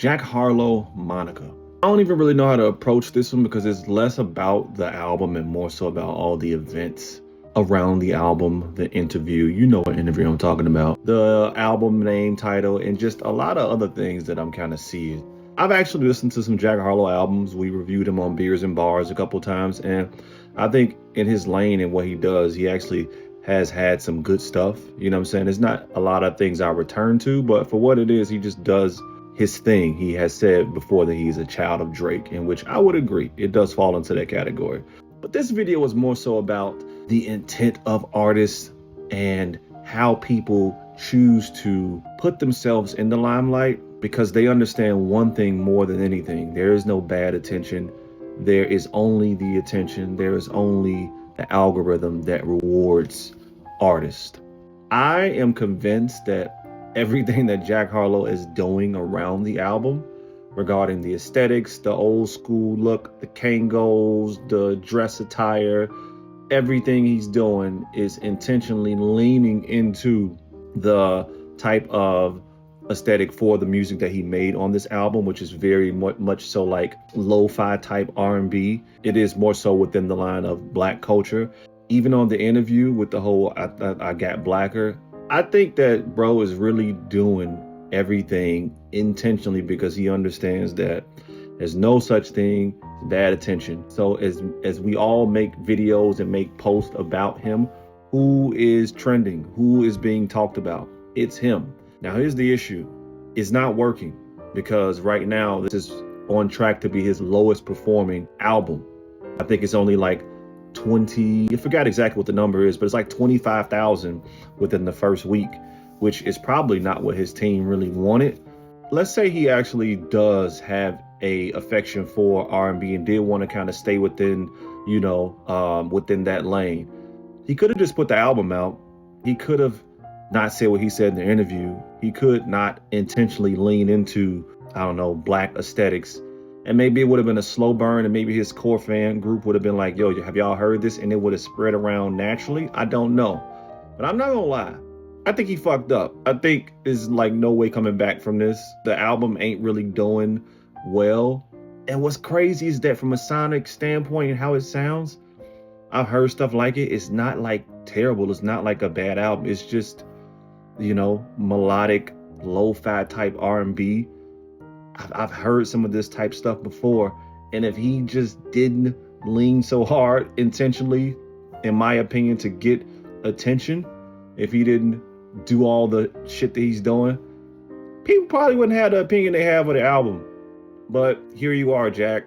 Jack Harlow, Mah-Knee-Cah. I don't even really know how to approach this one because it's less about the album and more so about all the events around the album, the interview. You know what interview I'm talking about. The album name, title, and just a lot of other things that I'm kind of seeing. I've actually listened to some Jack Harlow albums. We reviewed him on Beers and Bars a couple times, and I think in his lane and what he does, he actually has had some good stuff. You know what I'm saying? It's not a lot of things I return to, but for what it is, he just does his thing. He has said before that he's a child of Drake, in which I would agree. It does fall into that category. But this video is more so about the intent of artists and how people choose to put themselves in the limelight because they understand one thing more than anything. There is no bad attention. There is only the attention. There is only the algorithm that rewards artists. I am convinced that everything that Jack Harlow is doing around the album regarding the aesthetics, the old school look, the Kangos, the dress attire, everything he's doing is intentionally leaning into the type of aesthetic for the music that he made on this album, which is very much so like lo-fi type R&B. It is more so within the line of Black culture. Even on the interview with the whole I got blacker, I think that bro is really doing everything intentionally because he understands that there's no such thing as bad attention. So as we all make videos and make posts about him, who is trending, who is being talked about? It's him. Now here's the issue. It's not working because right now this is on track to be his lowest performing album. I think it's only like 20, I forgot exactly what the number is, but it's like 25,000 within the first week, which is probably not what his team really wanted. Let's say he actually does have a affection for R&B and did want to kind of stay within, within that lane. He could have just put the album out. He could have not said what he said in the interview. He could not intentionally lean into, Black aesthetics. And maybe it would have been a slow burn, and maybe his core fan group would have been like, yo, have y'all heard this? And it would have spread around naturally. I don't know. But I'm not gonna lie. I think he fucked up. I think there's like no way coming back from this. The album ain't really doing well. And what's crazy is that from a sonic standpoint and how it sounds, I've heard stuff like it. It's not like terrible. It's not like a bad album. It's just, melodic, lo-fi type R&B. I've heard some of this type stuff before. And if he just didn't lean so hard intentionally, in my opinion, to get attention, if he didn't do all the shit that he's doing, people probably wouldn't have the opinion they have of the album. But here you are, Jack.